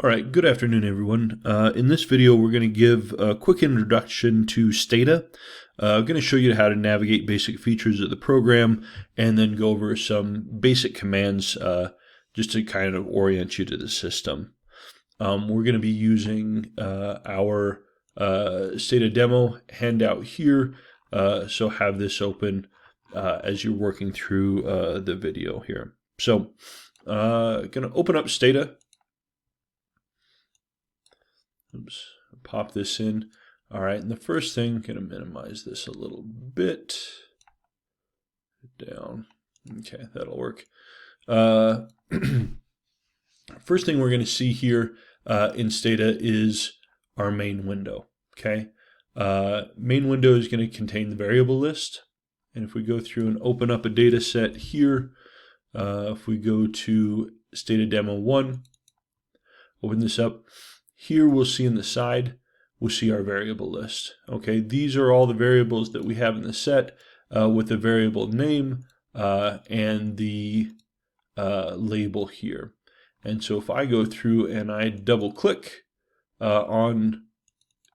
All right, good afternoon, everyone. In this video, we're going to give a quick introduction to Stata. I'm going to show you how to navigate basic features of the program and then go over some basic commands just to kind of orient you to the system. We're going to be using our Stata demo handout here, so have this open as you're working through the video here. So, going to open up Stata. Oops, pop this in. All right, and the first thing, I'm going to minimize this a little bit. Down. Okay, that'll work. First thing we're going to see here in Stata is our main window. Okay, main window is going to contain the variable list. And if we go through and open up a data set here, if we go to Stata Demo 1, open this up. Here we'll see in the side, we'll see our variable list. Okay, these are all the variables that we have in the set with the variable name and the label here. And so if I go through and I double click on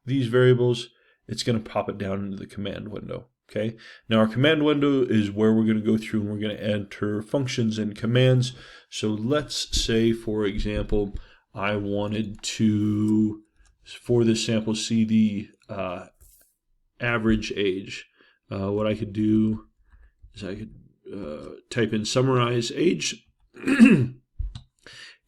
these variables, it's going to pop it down into the command window. Okay, now our command window is where we're going to go through and we're going to enter functions and commands. So let's say, for example, I wanted to, for this sample, see the average age. What I could do is I could type in summarize age. And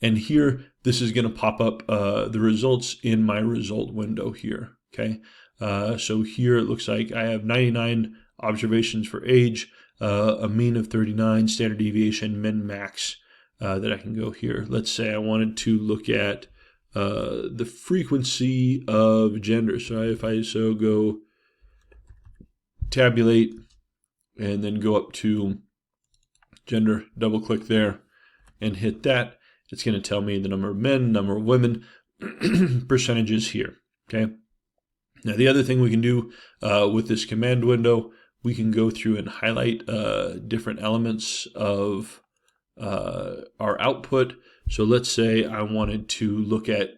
here, this is going to pop up the results in my result window here. Okay, so here it looks like I have 99 observations for age, a mean of 39, standard deviation, min, max. That I can go here. Let's say I wanted to look at the frequency of gender. So if I go tabulate and then go up to gender, double click there and hit that, it's going to tell me the number of men, number of women, percentages here. Okay. Now the other thing we can do with this command window, we can go through and highlight different elements of our output. So let's say I wanted to look at,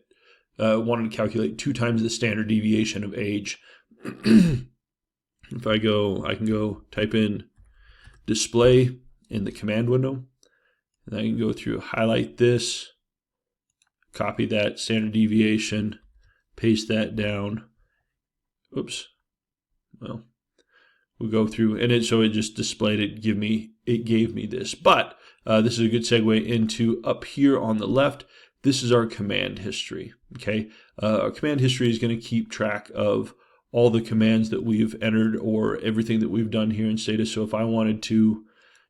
wanted to calculate 2 times the standard deviation of age. If I can go type in display in the command window, and I can go through, highlight this, copy that standard deviation, paste that down. Oops. Well, we'll go through, and so it just displayed it. It gave me this, but this is a good segue into up here on the left. This is our command history. Okay, our command history is going to keep track of all the commands that we've entered or everything that we've done here in Stata. So if I wanted to,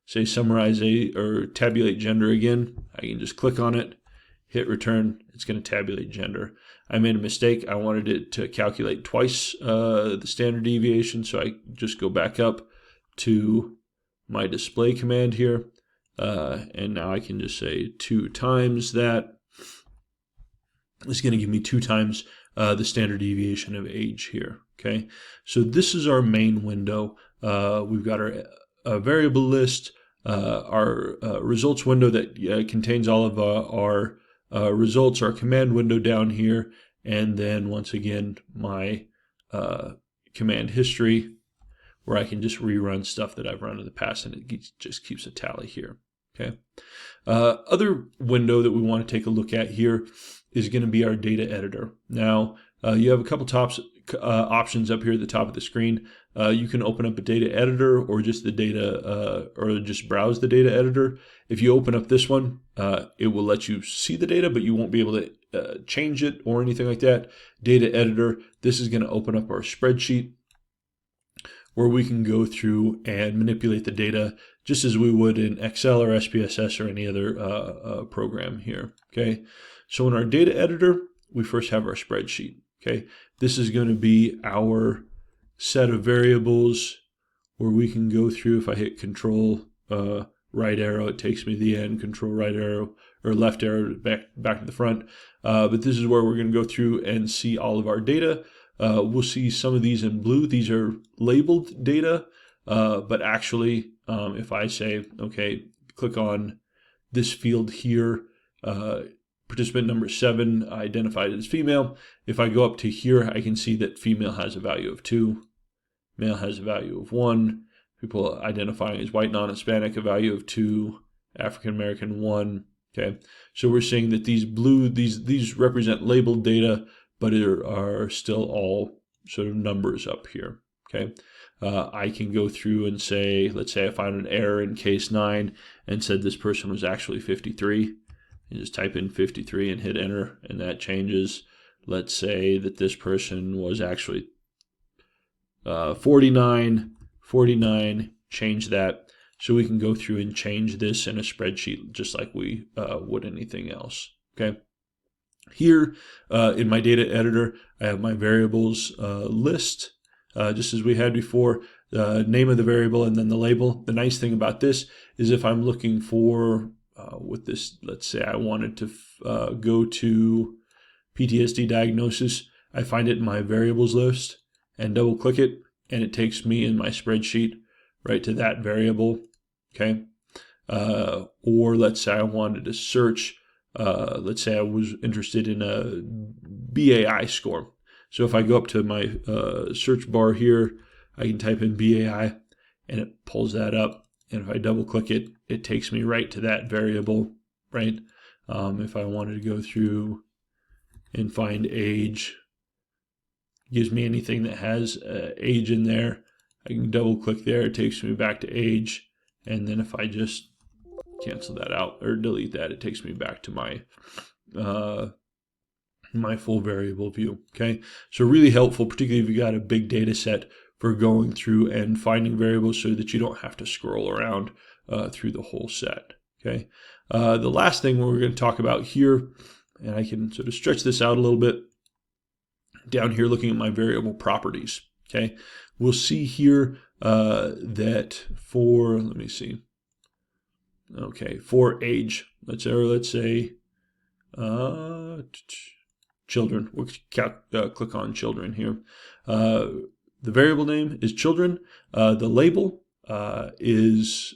say, summarize or tabulate gender again, I can just click on it, hit return. It's going to tabulate gender. I made a mistake. I wanted it to calculate twice the standard deviation, so I just go back up to my display command here. And now I can just say 2 times that. It's going to give me 2 times the standard deviation of age here. Okay, so this is our main window. We've got our variable list, our results window that contains all of our results, our command window down here, and then once again my command history, where I can just rerun stuff that I've run in the past, and it just keeps a tally here. Okay. Other window that we want to take a look at here is going to be our data editor. Now, you have a couple options up here at the top of the screen. You can open up a data editor or just the data, or just browse the data editor. If you open up this one, it will let you see the data, but you won't be able to change it or anything like that. Data editor, this is going to open up our spreadsheet, where we can go through and manipulate the data just as we would in Excel or SPSS or any other program here. Okay, so in our data editor, we first have our spreadsheet. Okay, this is going to be our set of variables where we can go through. If I hit Control right arrow, it takes me to the end. Control right arrow or left arrow back to the front. But this is where we're going to go through and see all of our data. We'll see some of these in blue. These are labeled data, but actually, if I say, okay, click on this field here, participant number 7 identified as female. If I go up to here, I can see that female has a value of 2, male has a value of 1, people identifying as white non-Hispanic a value of 2, African American 1. Okay, so we're seeing that these represent labeled data, but are still all sort of numbers up here. Okay, I can go through and say, let's say I found an error in case 9 and said this person was actually 53. You just type in 53 and hit enter, and that changes. Let's say that this person was actually 49, change that. So we can go through and change this in a spreadsheet just like we would anything else. Okay. Here in my data editor, I have my variables list, just as we had before, the name of the variable and then the label. The nice thing about this is if I'm looking for, with this, let's say I wanted to go to PTSD diagnosis, I find it in my variables list and double click it, and it takes me in my spreadsheet right to that variable. Okay. Or let's say I wanted to search, let's say I was interested in a BAI score. So if I go up to my search bar here, I can type in BAI and it pulls that up. And if I double click it, it takes me right to that variable, right? If I wanted to go through and find age, gives me anything that has age in there. I can double click there, it takes me back to age. And then if I just cancel that out or delete that, it takes me back to my my full variable view. Okay, so really helpful, particularly if you got a big data set, for going through and finding variables so that you don't have to scroll around through the whole set. Okay, the last thing we're going to talk about here, and I can sort of stretch this out a little bit, down here looking at my variable properties. Okay, we'll see here that for, let me see, okay, for age, let's say children. We'll click on children here. The variable name is children. The label is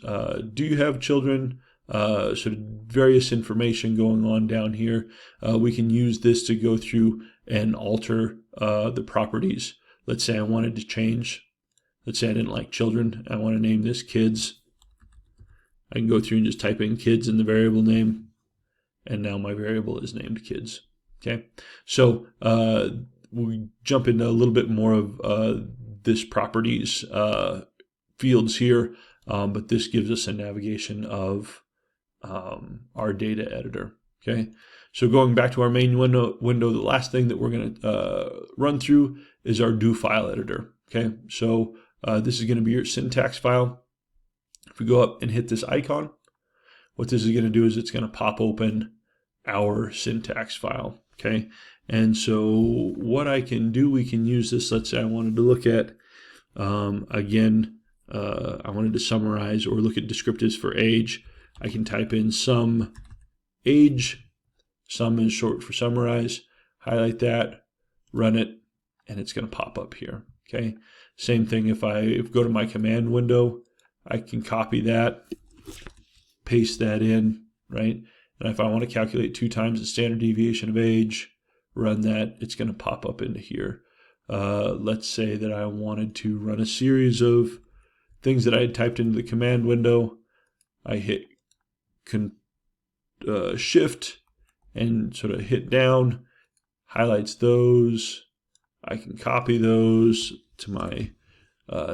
do you have children? Sort of various information going on down here. We can use this to go through and alter the properties. Let's say I wanted to change, let's say I didn't like children. I want to name this kids. I can go through and just type in kids in the variable name, and now my variable is named kids. Okay, so we jump into a little bit more of this properties fields here, but this gives us a navigation of our data editor. Okay, so going back to our main window, the last thing that we're going to run through is our do file editor. Okay, so this is going to be your syntax file. If we go up and hit this icon, what this is going to do is it's going to pop open our syntax file. Okay, and so what I can do, we can use this. Let's say I wanted to look at, again, I wanted to summarize or look at descriptives for age. I can type in sum age, sum is short for summarize, highlight that, run it, and it's going to pop up here. Okay, same thing if I go to my command window, I can copy that, paste that in, right? And if I want to calculate 2 times the standard deviation of age, run that, it's going to pop up into here. Let's say that I wanted to run a series of things that I had typed into the command window. I hit Shift and sort of hit down, highlights those. I can copy those to my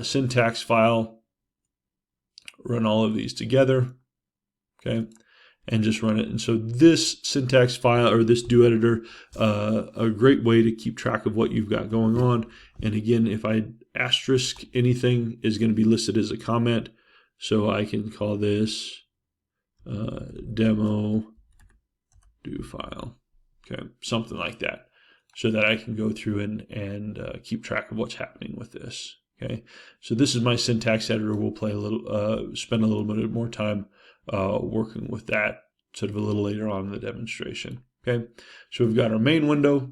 syntax file, run all of these together, okay, and just run it. And so this syntax file, or this do editor, a great way to keep track of what you've got going on. And again, if I asterisk anything, is going to be listed as a comment. So I can call this demo do file, okay, something like that, so that I can go through and keep track of what's happening with this. Okay, so this is my syntax editor. We'll play a little, spend a little bit more time working with that sort of a little later on in the demonstration. Okay, so we've got our main window,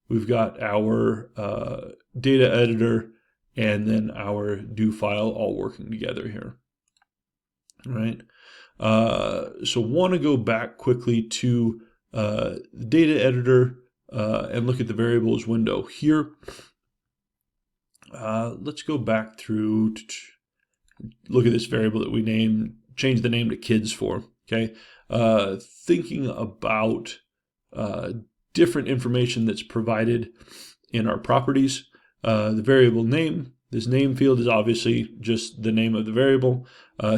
we've got our data editor, and then our do file all working together here. All right. So want to go back quickly to the data editor and look at the variables window here. Let's go back through, look at this variable that we change the name to kids for, okay? Thinking about different information that's provided in our properties. The variable name, this name field is obviously just the name of the variable.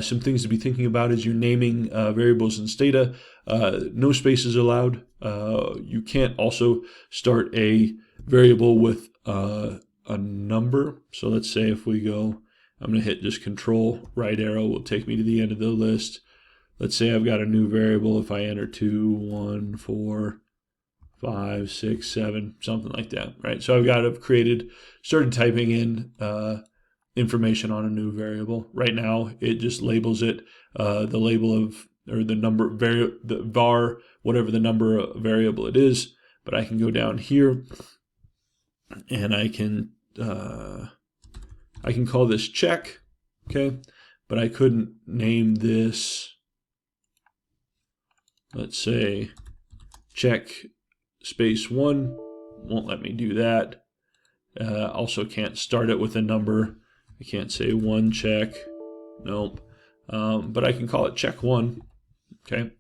Some things to be thinking about as you're naming variables in Stata. No spaces allowed. You can't also start a variable with a number. So let's say if we go, I'm going to hit just control right arrow will take me to the end of the list. Let's say I've got a new variable. If I enter 2, 1, 4, 5, 6, 7, something like that, right? So I've started typing in information on a new variable. Right now, it just labels it the label of, or the number, the var, whatever the number variable it is. But I can go down here and I can call this check, okay? But I couldn't name this, let's say, check space 1, won't let me do that. Also can't start it with a number. I can't say 1 check, nope. But I can call it check 1, okay?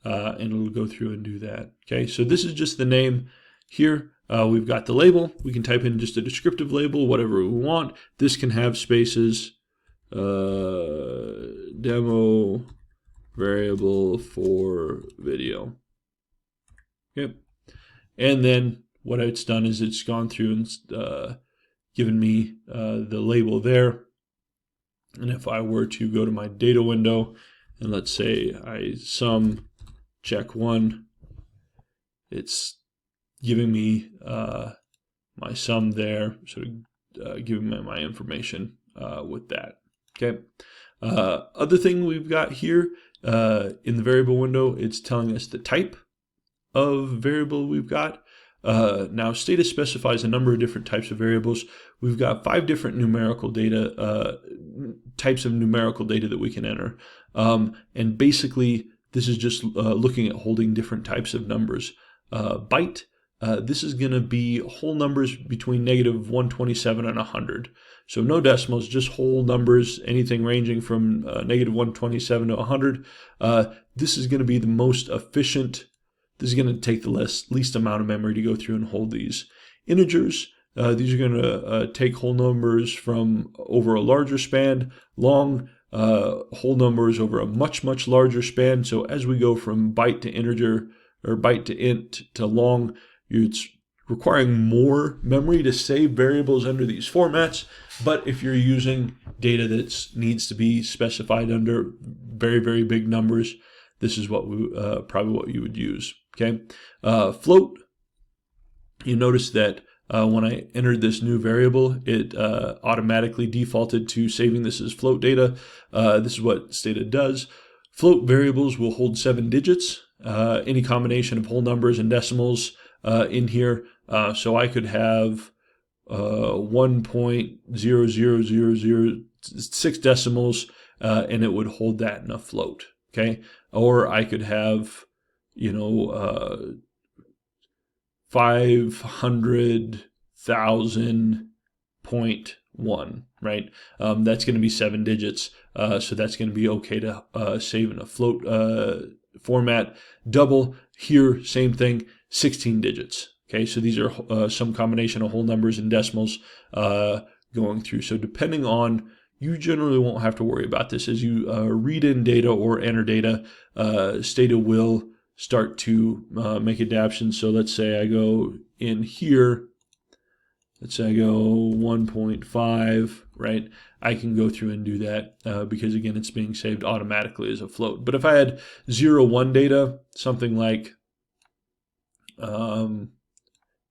And it'll go through and do that, okay? So this is just the name here. We've got the label. We can type in just a descriptive label, whatever we want. This can have spaces, demo variable for video, okay? And then what it's done is it's gone through and given me the label there. And if I were to go to my data window and let's say I sum check 1, it's giving me my sum there, sort of giving me my information with that. Okay. Other thing we've got here in the variable window, it's telling us the type of variable we've got. Now Stata specifies a number of different types of variables. We've got 5 different numerical data, types of numerical data that we can enter. And basically this is just looking at holding different types of numbers. Byte, this is going to be whole numbers between -127 and 100. So no decimals, just whole numbers, anything ranging from -127 to 100. This is going to be the most efficient. This is going to take the least amount of memory to go through and hold these. Integers, these are going to take whole numbers from over a larger span, long whole numbers over a much larger span. So as we go from byte to integer, or byte to int to long, it's requiring more memory to save variables under these formats. But if you're using data that needs to be specified under very big numbers, this is what we probably what you would use. Okay, float. You notice that when I entered this new variable, it automatically defaulted to saving this as float data. This is what Stata does. Float variables will hold 7 digits. Any combination of whole numbers and decimals in here. So I could have 1.00006 decimals, and it would hold that in a float. Okay, or I could have, 500,000.1, right? That's going to be 7 digits, so that's going to be okay to save in a float format. Double here, same thing, 16 digits. Okay, so these are some combination of whole numbers and decimals going through. So depending on, you generally won't have to worry about this as you read in data or enter data. Stata will start to make adaptations. So let's say I go in here, let's say I go 1.5, right? I can go through and do that because again, it's being saved automatically as a float. But if I had 0-1 data, something like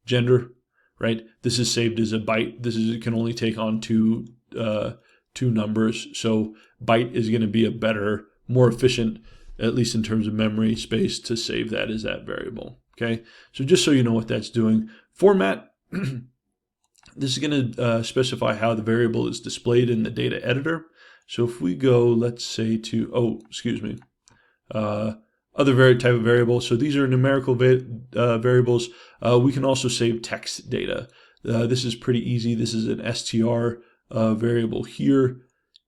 gender, right? This is saved as a byte. It can only take on two numbers. So byte is going to be a better, more efficient, at least in terms of memory space, to save that as that variable. Okay, so just so you know what that's doing. Format, this is going to specify how the variable is displayed in the data editor. So if we go, let's say to, other type of variable. So these are numerical variables. We can also save text data. This is pretty easy. This is an str variable here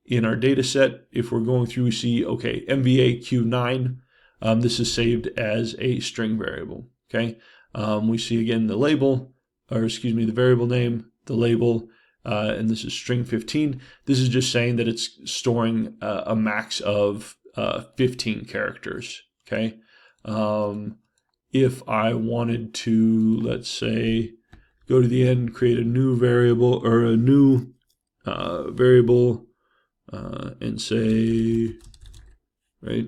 in our data set. If we're going through, we see, okay, MVAQ9, this is saved as a string variable, okay? We see again the label, or excuse me, the variable name, the label, and this is string 15. This is just saying that it's storing a max of 15 characters, okay? If I wanted to, let's say, go to the end, create a new variable, or a new variable, and say, right,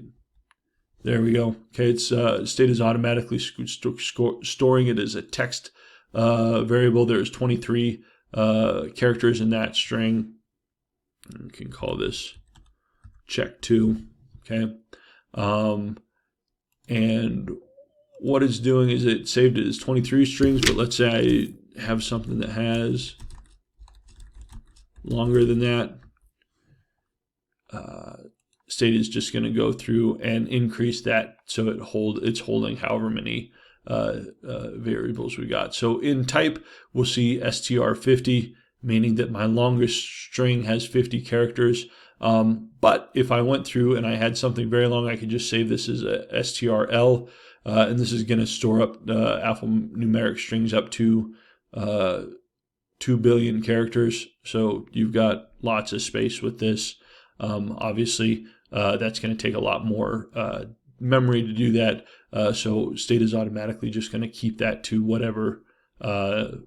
there we go. Okay, it's Stata is automatically storing it as a text variable. There's 23 characters in that string. We can call this check2. Okay, and what it's doing is it saved it as 23 strings. But let's say I have something that has longer than that. Stata is just going to go through and increase that so it's holding however many variables we got. So in type, we'll see str50, meaning that my longest string has 50 characters. But if I went through and I had something very long, I could just save this as a strl, and this is going to store up alphanumeric strings up to 2 billion characters. So you've got lots of space with this. Obviously, that's going to take a lot more memory to do that. So Stata is automatically just going to keep that to whatever the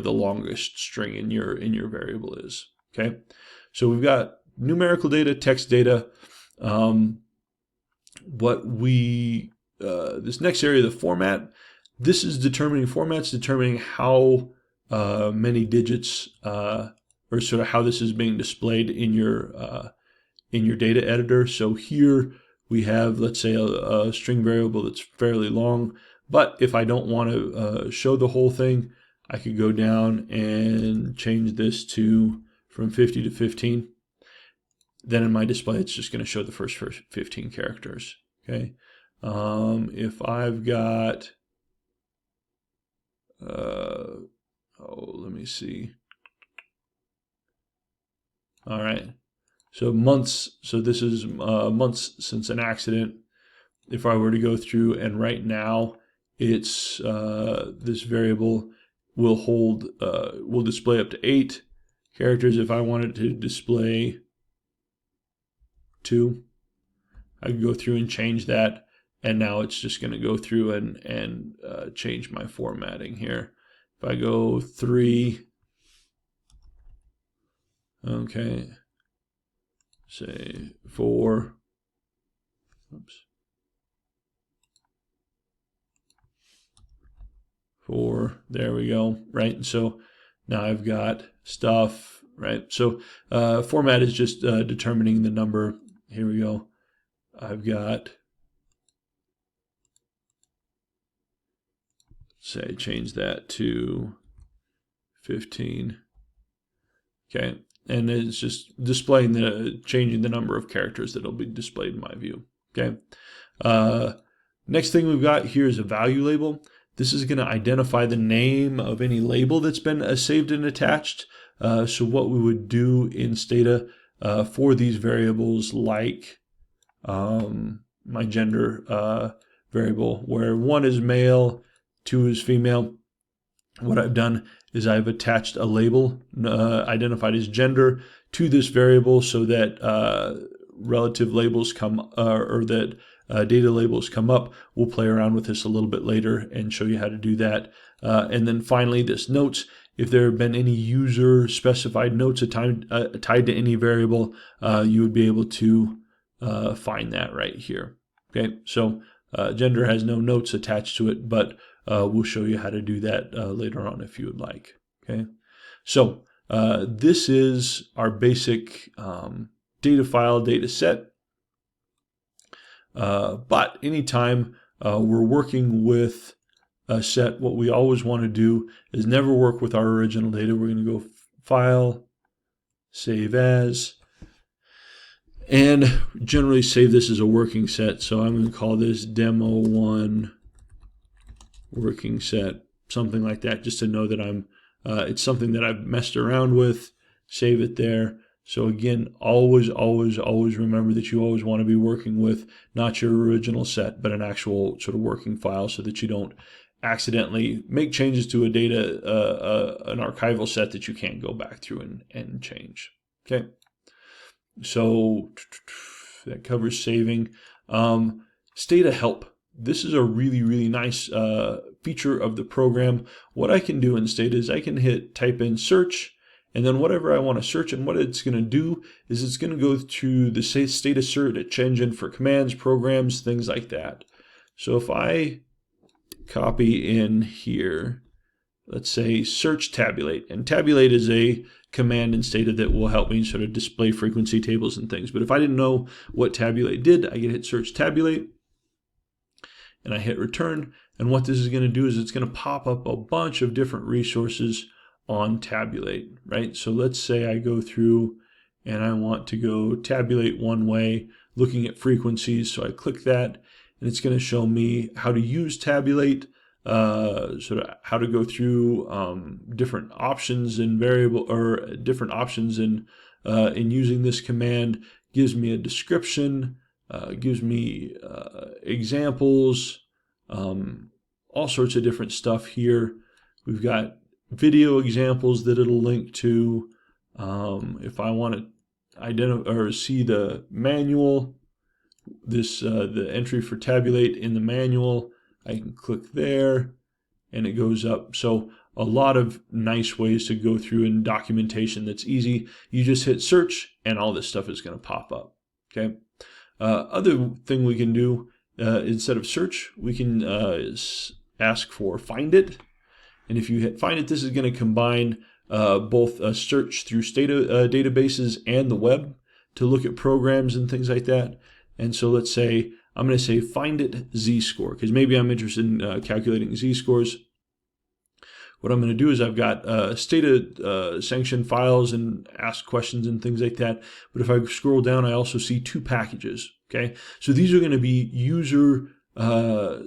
longest string in your variable is. Okay, so we've got numerical data, text data. This next area, the format. This is determining how many digits, or sort of how this is being displayed in your data editor. So here we have, let's say, a string variable that's fairly long, but if I don't want to show the whole thing, I could go down and change this from 50 to 15. Then in my display, it's just going to show the first 15 characters. Okay. If I've got, let me see. All right. So months. So this is months since an accident. If I were to go through and right now, it's this variable will display up to 8 characters. If I wanted to display 2, I could go through and change that, and now it's just going to go through and change my formatting here. If I go 3, okay, say 4, oops, 4, there we go, right? And so now I've got stuff, right? So format is just determining the number. Here we go. I've got, say, change that to 15. Okay, and it's just changing the number of characters that'll be displayed in my view. Okay. Next thing we've got here is a value label. This is going to identify the name of any label that's been saved and attached. So what we would do in Stata for these variables, like my gender variable, where 1 is male, 2 is female, what I've done is I've attached a label identified as gender to this variable so that relative labels or that data labels come up. We'll play around with this a little bit later and show you how to do that. And then finally, this notes. If there have been any user specified notes tied to any variable, you would be able to find that right here. Okay, so gender has no notes attached to it, but we'll show you how to do that later on if you would like. Okay, so this is our basic data file data set. But anytime we're working with a set, what we always want to do is never work with our original data. We're going to go File, Save As, and generally save this as a working set. So I'm going to call this demo1 working set, something like that, just to know that it's something that I've messed around with. Save it there. So again, always remember that you always want to be working with not your original set, but an actual sort of working file, so that you don't accidentally make changes to a data, an archival set that you can't go back through and change. Okay. So that covers saving. Stata help. This is a really nice feature of the program. What I can do in Stata is I can type in search, and then whatever I want to search, and what it's going to do is it's going to go to the Stata search engine for commands, programs, things like that. So if I copy in here, let's say search tabulate, and tabulate is a command in Stata that will help me sort of display frequency tables and things. But if I didn't know what tabulate did, I can hit search tabulate, and I hit return. And what this is going to do is it's going to pop up a bunch of different resources on tabulate, right? So let's say I go through and I want to go tabulate one way, looking at frequencies. So I click that, and it's going to show me how to use tabulate, sort of how to go through different options in variable, or different options in using this command. Gives me a description, gives me examples, all sorts of different stuff here. We've got video examples that it'll link to. If I want to identify or see the manual, the entry for tabulate in the manual, I can click there and it goes up. So a lot of nice ways to go through in documentation that's easy. You just hit search and all this stuff is going to pop up. Okay. Other thing we can do, instead of search, we can ask for find it. And if you hit find it, this is going to combine both a search through Stata databases and the web to look at programs and things like that. And so let's say I'm going to say find it z-score, because maybe I'm interested in calculating z-scores. What I'm going to do is I've got Stata sanctioned files and ask questions and things like that. But if I scroll down, I also see two packages. Okay, so these are going to be user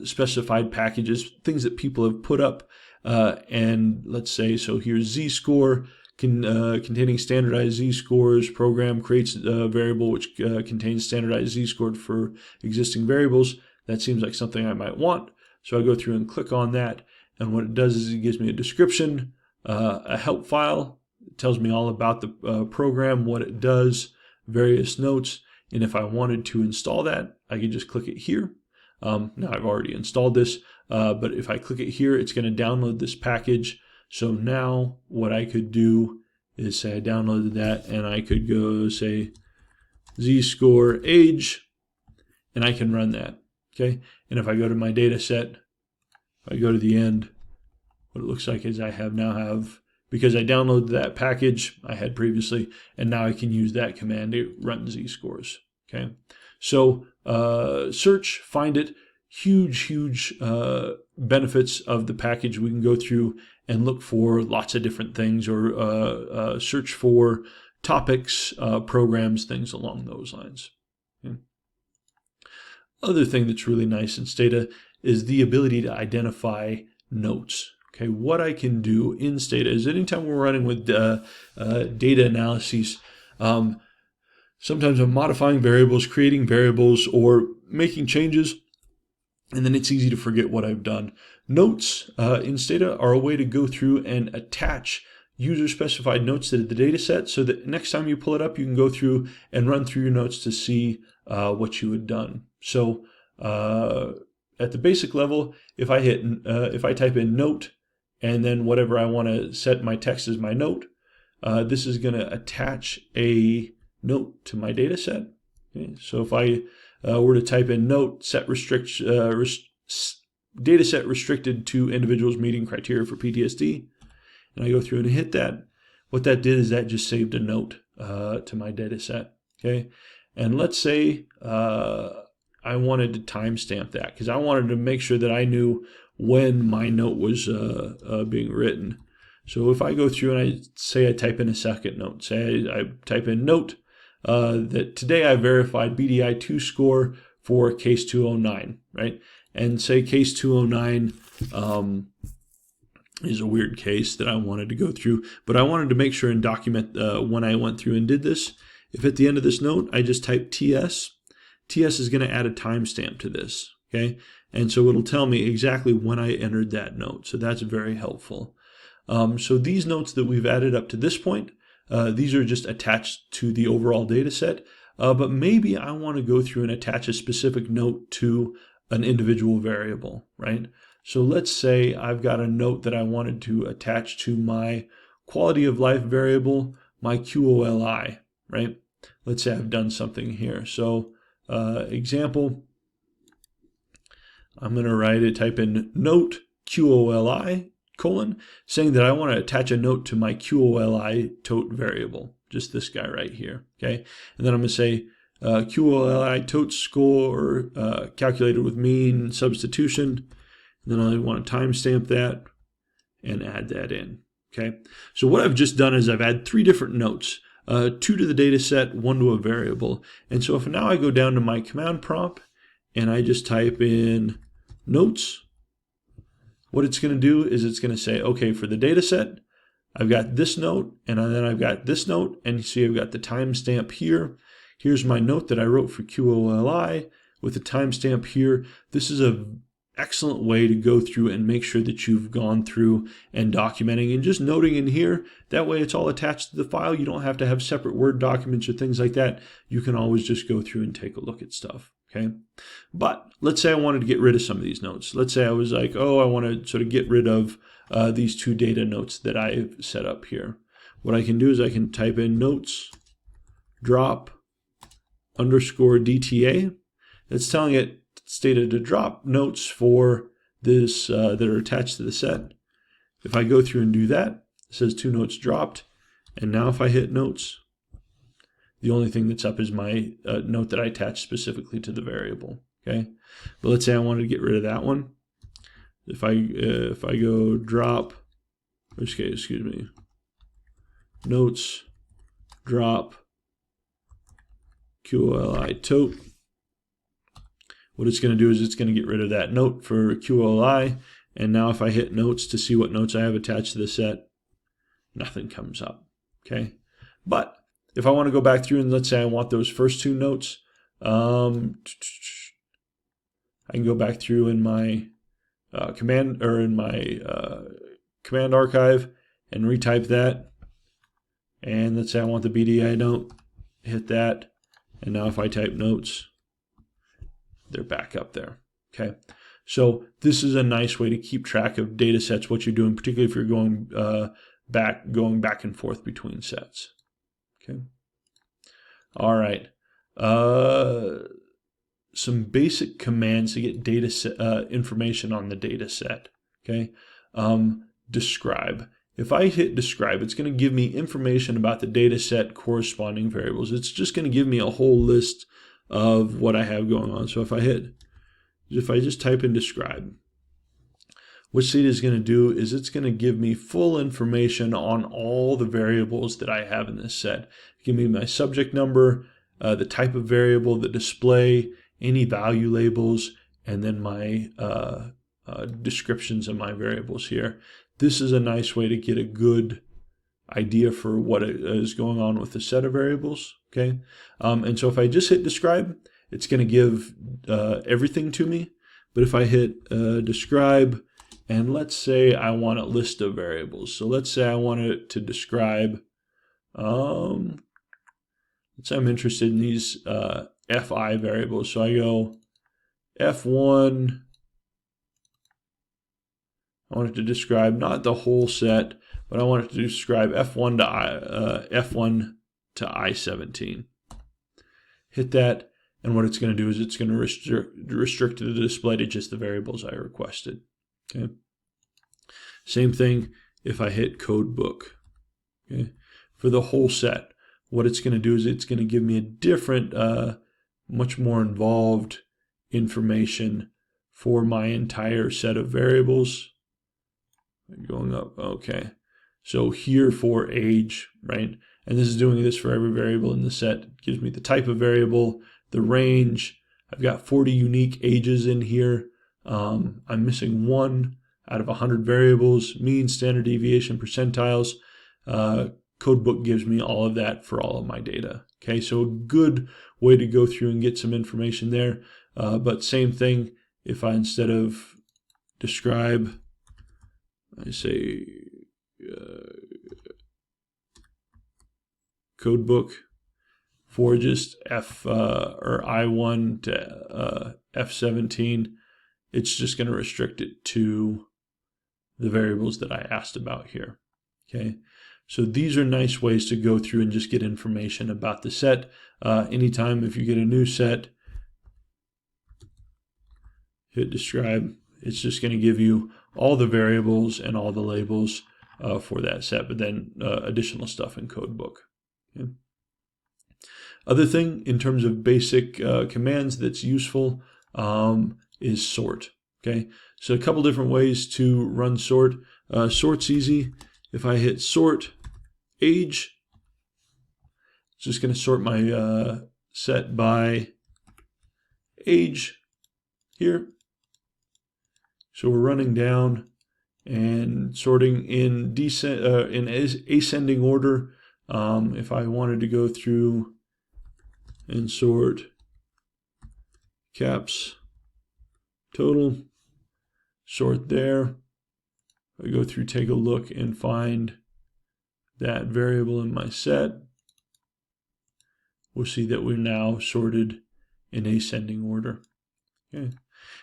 specified packages, things that people have put up. And let's say, so here's z-score, containing standardized z-scores. Program creates a variable which contains standardized z-score for existing variables. That seems like something I might want. So I go through and click on that. And what it does is it gives me a description, a help file. It tells me all about the program, what it does, various notes. And if I wanted to install that, I can just click it here. Now I've already installed this, but if I click it here, it's going to download this package. So now what I could do is say I downloaded that, and I could go say z-score age, and I can run that. Okay, and if I go to my data set, if I go to the end, what it looks like is I now have, because I downloaded that package I had previously, and now I can use that command to run z-scores. Okay, so search, find it, huge benefits of the package. We can go through and look for lots of different things, or search for topics, programs, things along those lines. Okay. Other thing that's really nice in Stata is the ability to identify notes. Okay, what I can do in Stata is anytime we're running with data analyses, sometimes I'm modifying variables, creating variables, or making changes, and then it's easy to forget what I've done. Notes in Stata are a way to go through and attach user-specified notes to the data set, so that next time you pull it up, you can go through and run through your notes to see what you had done. So at the basic level, if I type in note and then whatever I want to set my text as my note, this is going to attach a note to my data set. Okay? So if I were to type in note set data set restricted to individuals meeting criteria for PTSD, and I go through and hit that, what that did is that just saved a note to my data set. Okay, and let's say I wanted to timestamp that, because I wanted to make sure that I knew when my note was being written. So if I go through and I type in a second note, say I type in note, that today I verified BDI2 score for case 209, right? And say case 209 is a weird case that I wanted to go through, but I wanted to make sure and document when I went through and did this. If at the end of this note I just type TS, TS is going to add a timestamp to this, okay? And so it'll tell me exactly when I entered that note, so that's very helpful. So these notes that we've added up to this point, these are just attached to the overall data set, but maybe I want to go through and attach a specific note to an individual variable, right? So let's say I've got a note that I wanted to attach to my quality of life variable, my QOLI, right? Let's say I've done something here. So example, I'm going to write it, type in note QOLI, saying that I want to attach a note to my QOLI tote variable, just this guy right here, okay? And then I'm going to say QOLI tote score calculated with mean substitution. And then I want to timestamp that and add that in, okay? So what I've just done is I've added 3 different notes, 2 to the data set, 1 to a variable. And so if now I go down to my command prompt and I just type in notes, what it's going to do is it's going to say, okay, for the data set, I've got this note, and then I've got this note, and you see I've got the timestamp here. Here's my note that I wrote for QOLI with the timestamp here. This is an excellent way to go through and make sure that you've gone through and documenting and just noting in here. That way it's all attached to the file. You don't have to have separate Word documents or things like that. You can always just go through and take a look at stuff. Okay, but let's say I wanted to get rid of some of these notes. Let's say I was like, oh, I want to sort of get rid of these 2 data notes that I've set up here. What I can do is I can type in notes drop underscore DTA. It's telling it Stata to drop notes for this that are attached to the set. If I go through and do that, it says 2 notes dropped. And now if I hit notes, the only thing that's up is my note that I attached specifically to the variable. Okay, but let's say I wanted to get rid of that one. If I go drop, excuse me, notes drop QOLI tote, what it's going to do is it's going to get rid of that note for QOLI. And now if I hit notes to see what notes I have attached to the set, nothing comes up. Okay, but if I want to go back through and let's say I want those first 2 notes, I can go back through in my command archive and retype that. And let's say I want the BDI note, hit that. And now if I type notes, they're back up there. Okay, so this is a nice way to keep track of data sets, what you're doing, particularly if you're going back and forth between sets. Okay. All right. Some basic commands to get data set, information on the data set. Okay. Describe. If I hit describe, it's going to give me information about the data set corresponding variables. It's just going to give me a whole list of what I have going on. So if I just type in describe, what Stata is going to do is it's going to give me full information on all the variables that I have in this set. Give me my subject number, the type of variable, the display, any value labels, and then my descriptions of my variables here. This is a nice way to get a good idea for what is going on with the set of variables. Okay, and so if I just hit describe, it's going to give everything to me. But if I hit describe, and let's say I want a list of variables. So let's say I want it to describe, let's say I'm interested in these FI variables. So I go F1, I want it to describe not the whole set, but I want it to describe F1 to I17. Hit that, and what it's going to do is it's going to restrict the display to just the variables I requested. Okay. Same thing if I hit code book. Okay. For the whole set, what it's going to do is it's going to give me a different, much more involved information for my entire set of variables. Going up, okay. So here for age, right? And this is doing this for every variable in the set. It gives me the type of variable, the range. I've got 40 unique ages in here. I'm missing 1 out of 100 variables, mean, standard deviation, percentiles. Codebook gives me all of that for all of my data. Okay, so a good way to go through and get some information there. But same thing, if I, instead of describe, I say codebook for just or I1 to F17, it's just going to restrict it to the variables that I asked about here. Okay, so these are nice ways to go through and just get information about the set. Anytime if you get a new set, hit describe, it's just going to give you all the variables and all the labels for that set, but then additional stuff in codebook. Okay. Other thing in terms of basic commands that's useful is sort. Okay, so a couple different ways to run sort. Sort's easy. If I hit sort age, it's just going to sort my set by age here. So we're running down and sorting in ascending order. If I wanted to go through and sort caps total, sort there. I go through, take a look, and find that variable in my set. We'll see that we're now sorted in ascending order. Okay.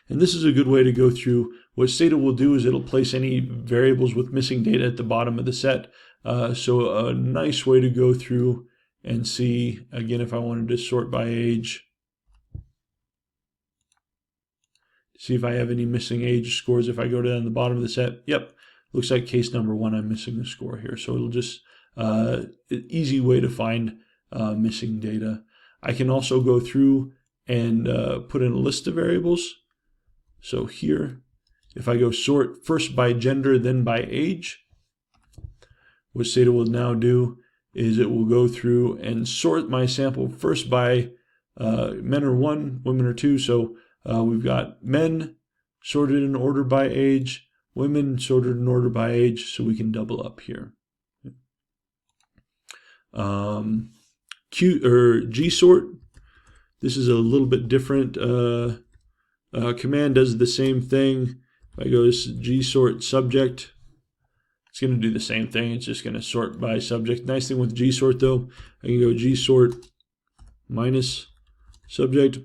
And this is a good way to go through. What Stata will do is it'll place any variables with missing data at the bottom of the set. So a nice way to go through and see, again, if I wanted to sort by age, see if I have any missing age scores. If I go down the bottom of the set, yep, looks like case number 1, I'm missing a score here. So it'll just, an easy way to find missing data. I can also go through and put in a list of variables. So here, if I go sort first by gender, then by age, what Stata will now do is it will go through and sort my sample first by men are 1, women are 2. So we've got men sorted in order by age, women sorted in order by age, so we can double up here. Gsort, this is a little bit different. Command does the same thing. If I go to gsort subject, it's going to do the same thing. It's just going to sort by subject. Nice thing with gsort though, I can go gsort minus subject.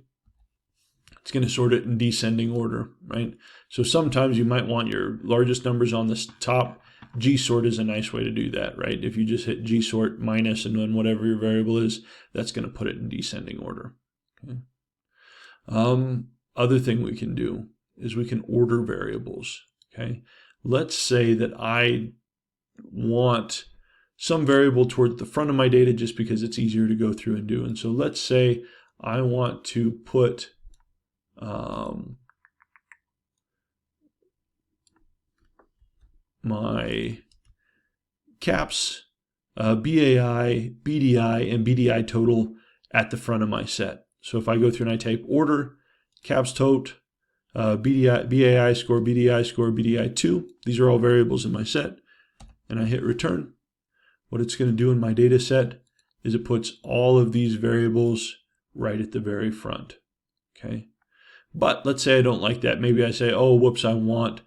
It's going to sort it in descending order, right? So sometimes you might want your largest numbers on the top. Gsort is a nice way to do that, right? If you just hit gsort minus and then whatever your variable is, that's going to put it in descending order. Okay. Other thing we can do is we can order variables. Okay, let's say that I want some variable towards the front of my data just because it's easier to go through and do. And so let's say I want to put my caps, BAI, BDI, and BDI total at the front of my set. So if I go through and I type order, caps tot, BAI score, BDI2, these are all variables in my set, and I hit return, what it's going to do in my data set is it puts all of these variables right at the very front. Okay, but let's say I don't like that. Maybe I say, oh, whoops, I want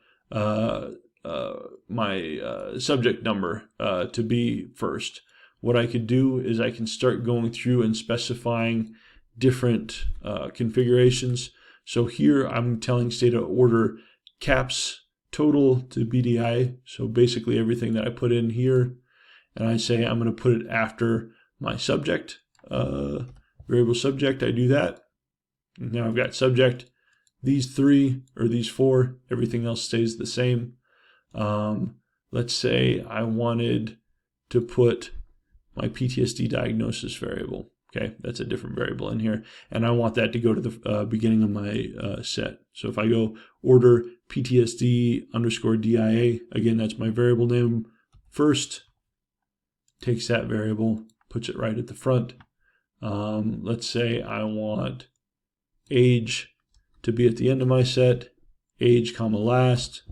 my subject number to be first. What I could do is I can start going through and specifying different configurations. So here I'm telling Stata to order caps total to BDI. So basically everything that I put in here, and I say I'm going to put it after my subject, variable subject. I do that. And now I've got subject. These 3 or these 4, everything else stays the same. Let's say I wanted to put my PTSD diagnosis variable. Okay, that's a different variable in here. And I want that to go to the beginning of my set. So if I go order PTSD underscore DIA, again, that's my variable name first, takes that variable, puts it right at the front. Let's say I want age to be at the end of my set, age comma last.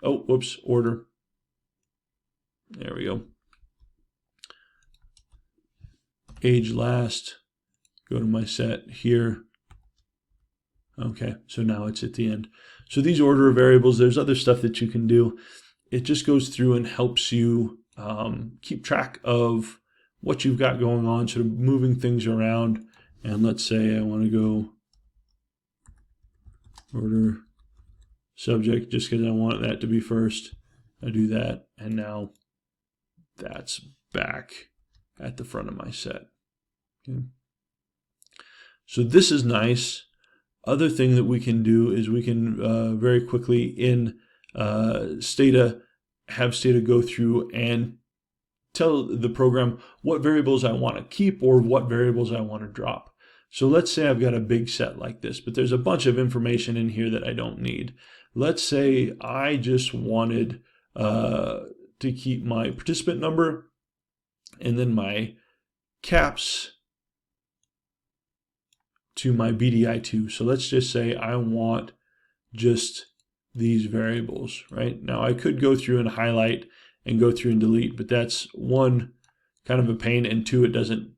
Oh, whoops, order. There we go. Age last, go to my set here. Okay, so now it's at the end. So these order variables, there's other stuff that you can do. It just goes through and helps you keep track of what you've got going on, sort of moving things around. And let's say I want to go order subject just because I want that to be first. I do that, and now that's back at the front of my set. Okay. So this is nice. Other thing that we can do is we can very quickly in Stata have Stata go through and tell the program what variables I want to keep or what variables I want to drop. So let's say I've got a big set like this, but there's a bunch of information in here that I don't need. Let's say I just wanted to keep my participant number and then my caps to my BDI2. So let's just say I want just these variables, right? Now I could go through and highlight and go through and delete, but that's one, kind of a pain, and two, it doesn't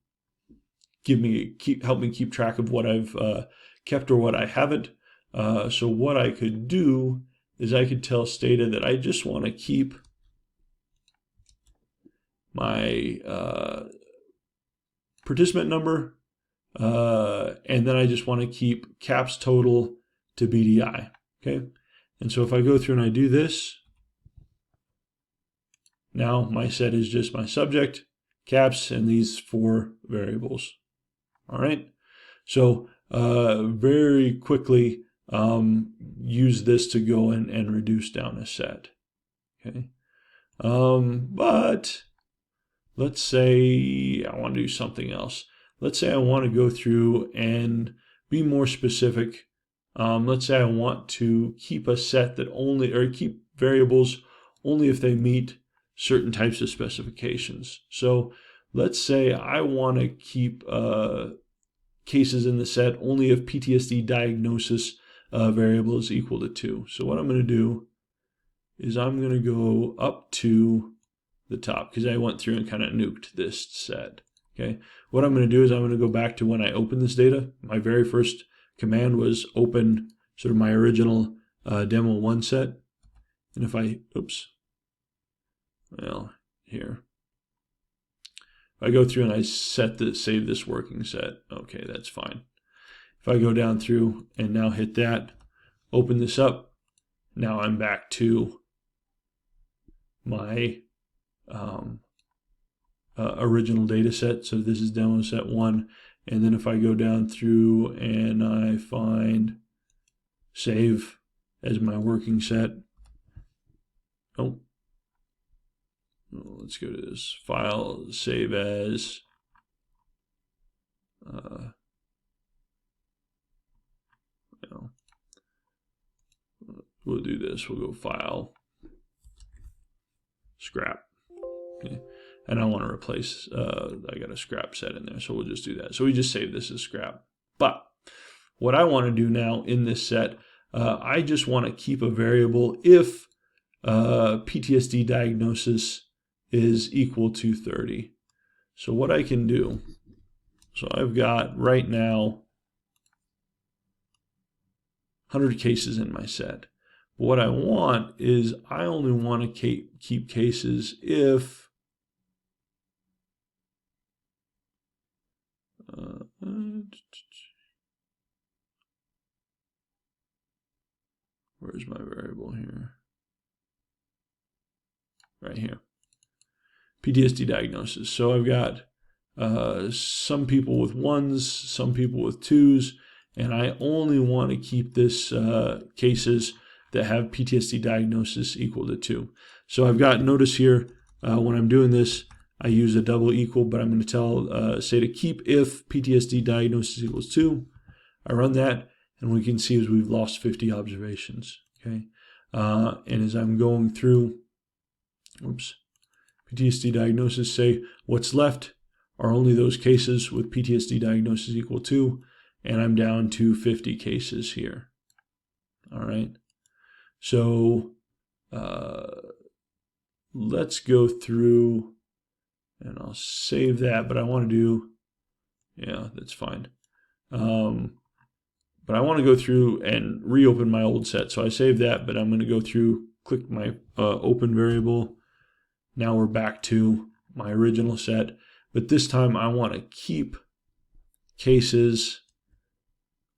help me keep track of what I've kept or what I haven't. So what I could do is I could tell Stata that I just want to keep my participant number, and then I just want to keep caps total to BDI. Okay, and so if I go through and I do this, now my set is just my subject, caps, and these 4 variables. All right, so very quickly use this to go in and reduce down a set. Okay, but let's say I want to do something else. Let's say I want to go through and be more specific. Let's say I want to keep a set that only, or keep variables only if they meet certain types of specifications. So let's say I want to keep cases in the set only if PTSD diagnosis variable is equal to 2. So what I'm going to do is I'm going to go up to the top because I went through and kind of nuked this set. Okay, what I'm going to do is I'm going to go back to when I opened this data. My very first command was open sort of my original demo 1 set. And if I, here. If I go through and I save this working set, okay, that's fine. If I go down through and now hit that, open this up, now I'm back to my original data set. So this is demo set 1. And then if I go down through and I find save as my working set, let's go to this file, save as, we'll do this, we'll go file, scrap, okay. And I want to replace, I got a scrap set in there, so we'll just do that. So we just save this as scrap. But what I want to do now in this set, I just want to keep a variable if PTSD diagnosis is equal to 30. So what I can do, so I've got right now 100 cases in my set. What I want is I only want to keep cases if where's my variable here? Right here. PTSD diagnosis. So I've got some people with 1s, some people with 2s, and I only want to keep this cases that have PTSD diagnosis equal to 2. So I've got, notice here, when I'm doing this, I use a double equal, but I'm going to tell say to keep if PTSD diagnosis equals 2. I run that, and we can see as we've lost 50 observations. Okay, and as I'm going through, PTSD diagnosis, say what's left are only those cases with PTSD diagnosis equal 2, and I'm down to 50 cases here. All right. So let's go through, and I'll save that, but I want to do, yeah, that's fine. But I want to go through and reopen my old set. So I saved that, but I'm going to go through, click my open variable. Now we're back to my original set, but this time I want to keep cases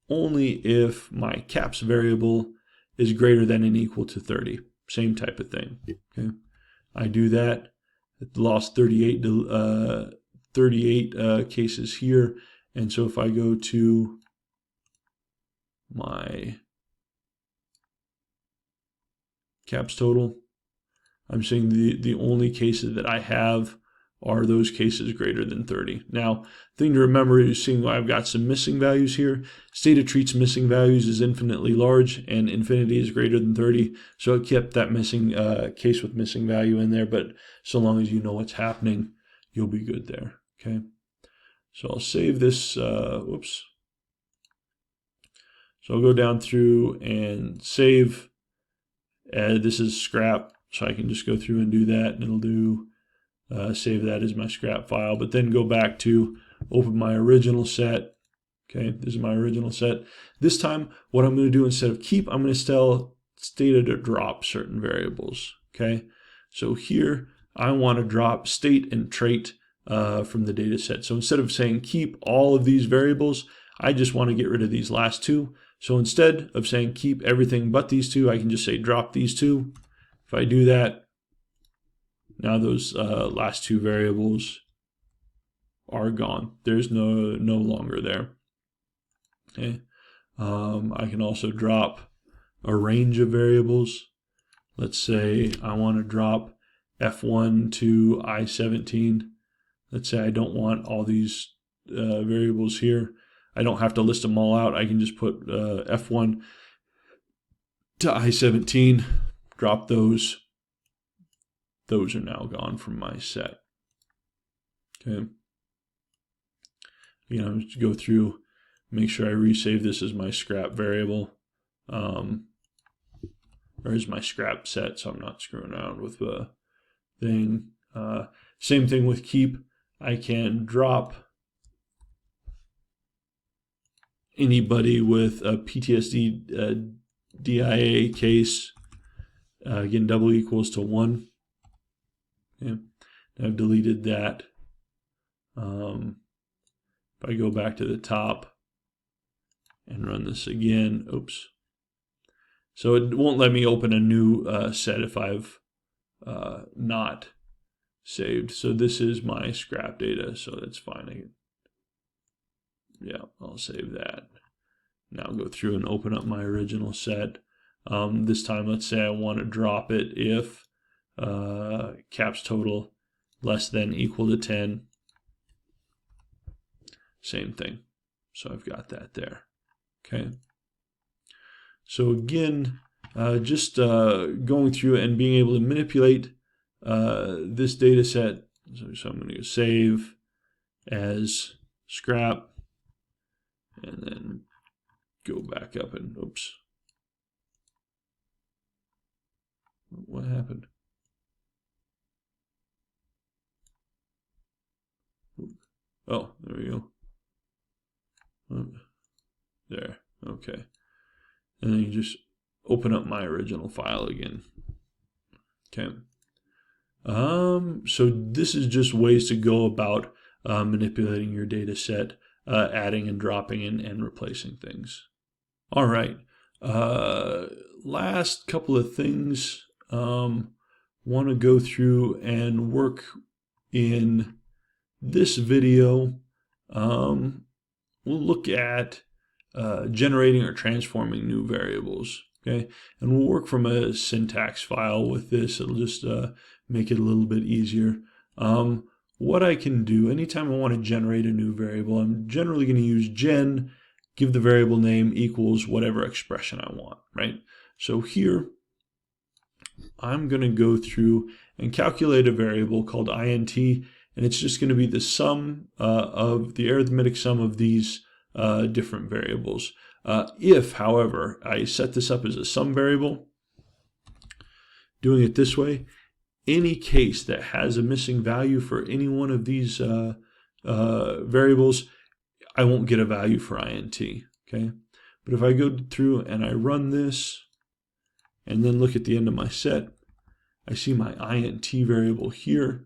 only if my caps variable is greater than and equal to 30. Same type of thing. Okay, I do that. It lost 38 cases here, and so if I go to my caps total, I'm seeing the only cases that I have are those cases greater than 30. Now, thing to remember is seeing I've got some missing values here. Stata treats missing values as infinitely large, and infinity is greater than 30. So it kept that missing case with missing value in there, but so long as you know what's happening, you'll be good there. Okay. So I'll save this. Whoops. So I'll go down through and save. This is scrap, so I can just go through and do that, and it'll do save that as my scrap file, but then go back to open my original set. Okay, this is my original set. This time, what I'm going to do instead of keep, I'm going to tell Stata to drop certain variables. Okay, so here I want to drop state and trait from the data set. So instead of saying keep all of these variables, I just want to get rid of these last two. So instead of saying keep everything but these two, I can just say drop these two. If I do that, now those last two variables are gone. There's no longer there. Okay. I can also drop a range of variables. Let's say I want to drop F1 to I-17. Let's say I don't want all these variables here. I don't have to list them all out. I can just put F1 to I-17, drop those. Those are now gone from my set. Okay. You know, just go through, make sure I resave this as my scrap variable, or as my scrap set, so I'm not screwing around with the thing. Same thing with keep. I can drop anybody with a PTSD DIA case. Again, double equals to 1. Okay. I've deleted that. If I go back to the top and run this again, oops. So it won't let me open a new set if I've not saved. So this is my scrap data, so that's fine. I'll save that. Now go through and open up my original set. This time, let's say I want to drop it if caps total less than equal to 10. Same thing. So I've got that there. Okay. So again, just going through and being able to manipulate this data set. So I'm going to go save as scrap and then go back up and oops. What happened? Oh, there we go. There, okay. And then you just open up my original file again. Okay. So this is just ways to go about manipulating your data set, adding and dropping and replacing things. All right. Last couple of things. Want to go through and work in this video. We'll look at generating or transforming new variables. Okay, and we'll work from a syntax file with this. It'll just make it a little bit easier. What I can do anytime I want to generate a new variable, I'm generally going to use gen, give the variable name equals whatever expression I want, right? So here I'm going to go through and calculate a variable called int, and it's just going to be the sum of the arithmetic sum of these different variables. If, however, I set this up as a sum variable, doing it this way, any case that has a missing value for any one of these variables, I won't get a value for int, okay? But if I go through and I run this and then look at the end of my set, I see my int variable here,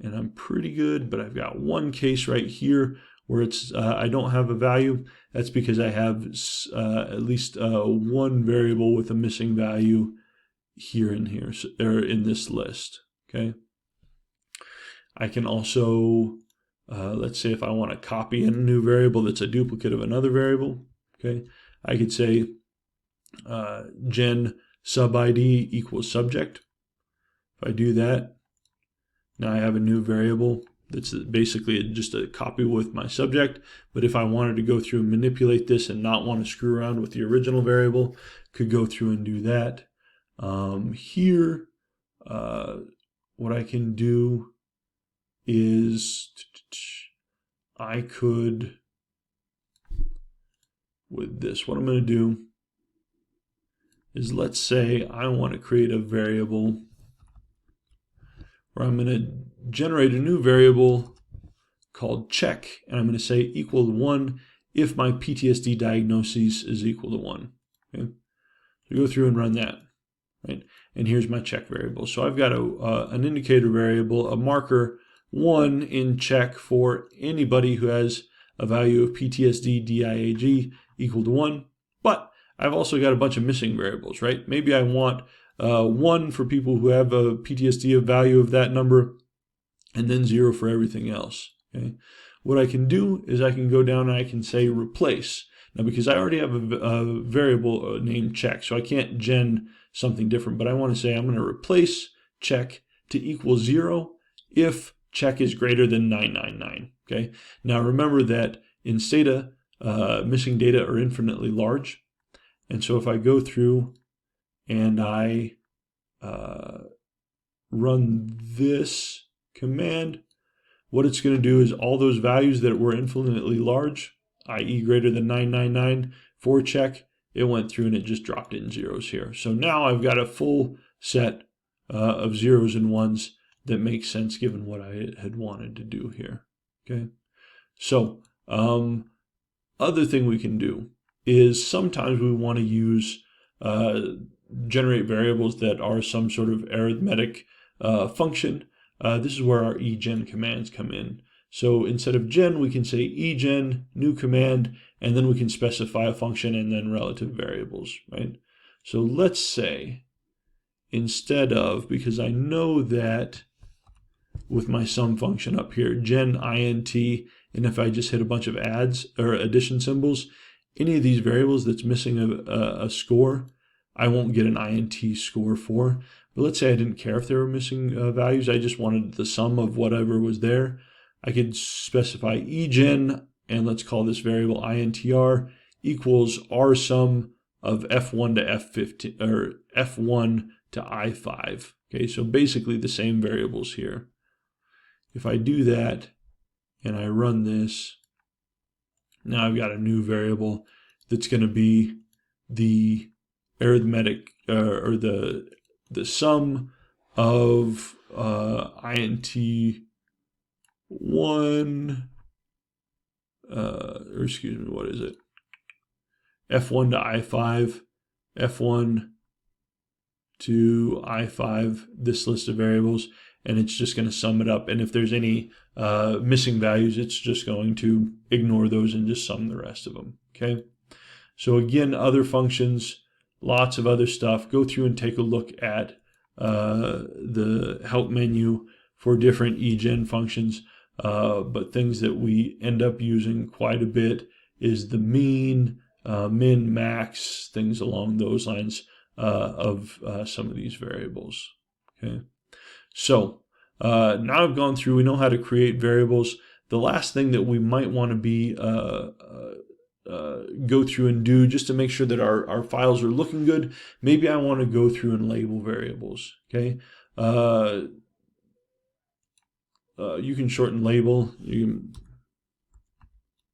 and I'm pretty good, but I've got one case right here where it's I don't have a value. That's because I have at least one variable with a missing value here and here, or in this list, okay? I can also, let's say if I want to copy in a new variable that's a duplicate of another variable, okay? I could say gen sub ID equals subject. If I do that, now I have a new variable that's basically just a copy with my subject. But if I wanted to go through and manipulate this and not want to screw around with the original variable, could go through and do that. Here, what I can do is I could, with this, what I'm going to do is, let's say I want to create a variable where I'm going to generate a new variable called check, and I'm going to say equal to 1 if my PTSD diagnosis is equal to 1. Okay? So go through and run that, right? And here's my check variable. So I've got an indicator variable, a marker 1 in check for anybody who has a value of PTSD DIAG equal to 1, but I've also got a bunch of missing variables, right? Maybe I want 1 for people who have a PTSD of value of that number, and then 0 for everything else. Okay? What I can do is I can go down and I can say replace. Now, because I already have a variable named check, so I can't gen something different, but I want to say I'm going to replace check to equal 0 if check is greater than 999. Okay? Now, remember that in Stata, missing data are infinitely large. And so if I go through and I run this command, what it's going to do is all those values that were infinitely large, i.e. greater than 999 for check, it went through and it just dropped in zeros here. So now I've got a full set of zeros and ones that makes sense given what I had wanted to do here. Okay, so other thing we can do is sometimes we want to use generate variables that are some sort of arithmetic function. This is where our egen commands come in. So instead of gen, we can say egen, new command, and then we can specify a function and then relative variables, right? So let's say instead of, because I know that with my sum function up here, gen int, and if I just hit a bunch of adds or addition symbols, any of these variables that's missing a score, I won't get an int score for. But let's say I didn't care if there were missing values, I just wanted the sum of whatever was there. I could specify egen, and let's call this variable intr equals r sum of f1 to f15, or f1 to i5. Okay, so basically the same variables here. If I do that and I run this, now I've got a new variable that's going to be the arithmetic or the sum of int1 or excuse me, what is it? f1 to i5, f1 to i5, this list of variables, and it's just going to sum it up. And if there's any missing values, it's just going to ignore those and just sum the rest of them. Okay. So again, other functions, lots of other stuff. Go through and take a look at the help menu for different egen functions. But things that we end up using quite a bit is the mean, min, max, things along those lines of some of these variables. Okay. So now I've gone through, we know how to create variables. The last thing that we might want to be go through and do just to make sure that our files are looking good. Maybe I want to go through and label variables. Okay, you can shorten label. You can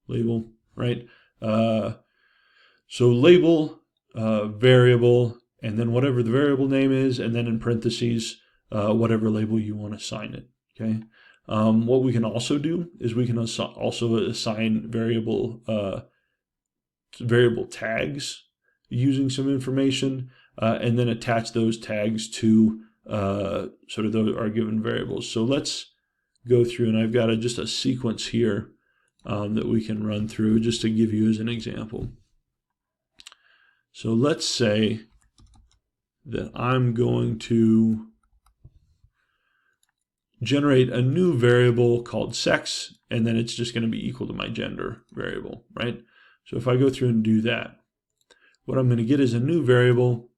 label, right? So label variable, and then whatever the variable name is, and then in parentheses whatever label you want to assign it. Okay. What we can also do is we can also assign variable tags using some information, and then attach those tags to sort of our given variables. So let's go through, and I've got just a sequence here that we can run through just to give you as an example. So let's say that I'm going to generate a new variable called sex, and then it's just going to be equal to my gender variable, right? So if I go through and do that, what I'm going to get is a new variable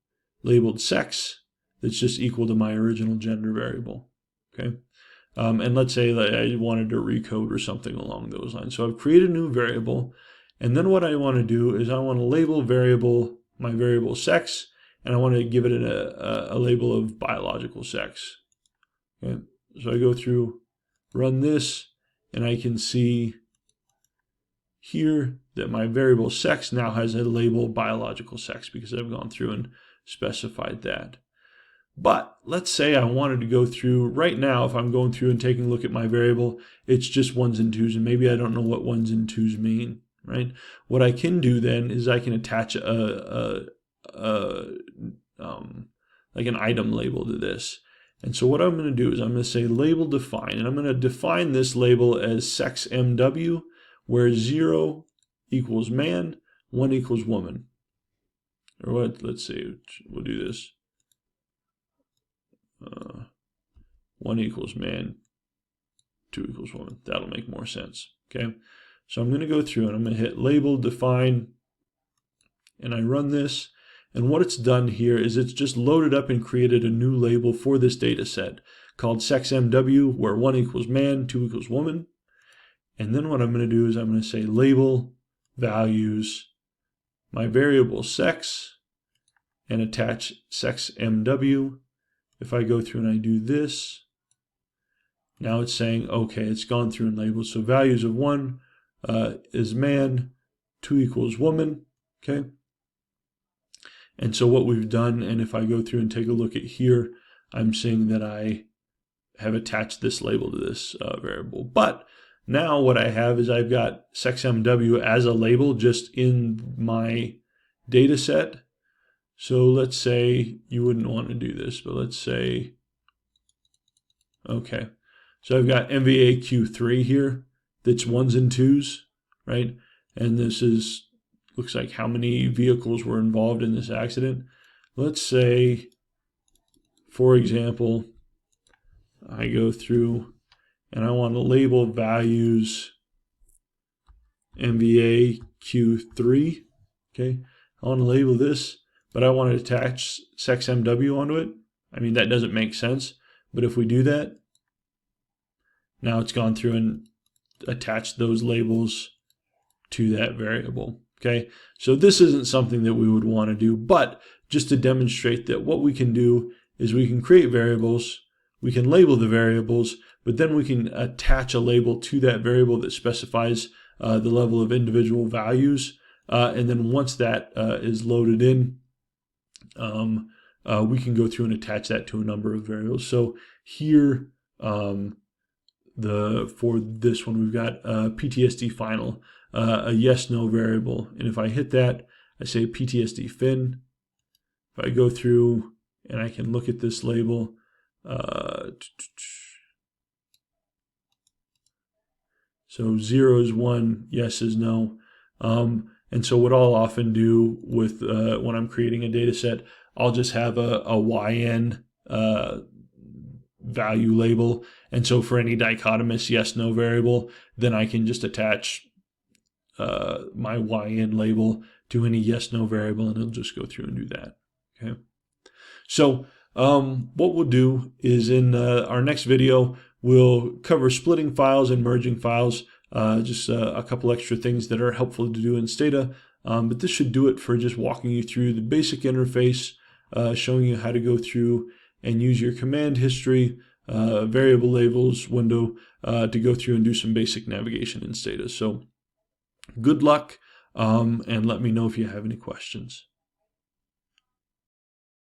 labeled sex that's just equal to my original gender variable, okay? And let's say that I wanted to recode or something along those lines. So I've created a new variable, and then what I want to do is I want to label my variable sex, and I want to give it a label of biological sex. Okay, so I go through, run this, and I can see here that my variable sex now has a label biological sex because I've gone through and specified that. But let's say I wanted to go through right now, if I'm going through and taking a look at my variable, it's just ones and twos, and maybe I don't know what ones and twos mean, right? What I can do then is I can attach like an item label to this. And so what I'm going to do is I'm going to say label define, and I'm going to define this label as sex MW, where 0 equals man, 1 equals woman. Or what? Let's see, we'll do this. 1 equals man, 2 equals woman. That'll make more sense. Okay, so I'm going to go through and I'm going to hit label define, and I run this, and what it's done here is it's just loaded up and created a new label for this data set called sex MW, where 1 equals man, 2 equals woman. And then what I'm going to do is I'm going to say label values my variable sex and attach sex MW. If I go through and I do this, now it's saying, okay, it's gone through and labeled. So values of 1 is man, 2 equals woman, okay? And so what we've done, and if I go through and take a look at here, I'm seeing that I have attached this label to this variable. But now what I have is I've got sex MW as a label just in my data set. So let's say you wouldn't want to do this, but let's say, okay. So I've got MVAQ3 here that's ones and twos, right? And this looks like how many vehicles were involved in this accident. Let's say, for example, I go through and I want to label values MVAQ3, okay? I want to label this, but I want to attach sex MW onto it. I mean, that doesn't make sense, but if we do that, now it's gone through and attached those labels to that variable, okay? So this isn't something that we would want to do, but just to demonstrate that what we can do is we can create variables, we can label the variables, but then we can attach a label to that variable that specifies the level of individual values, and then once that is loaded in, we can go through and attach that to a number of variables. So here, for this one, we've got PTSD final, a yes/no variable, and if I hit that, I say PTSD fin. If I go through and I can look at this label, so 0 is 1, yes is no. And so what I'll often do with when I'm creating a data set, I'll just have a YN value label. And so for any dichotomous yes/no variable, then I can just attach my YN label to any yes/no variable, and it'll just go through and do that. Okay. So what we'll do is in our next video, we'll cover splitting files and merging files. just a couple extra things that are helpful to do in Stata. But this should do it for just walking you through the basic interface, showing you how to go through and use your command history, variable labels window to go through and do some basic navigation in Stata. So good luck, and let me know if you have any questions.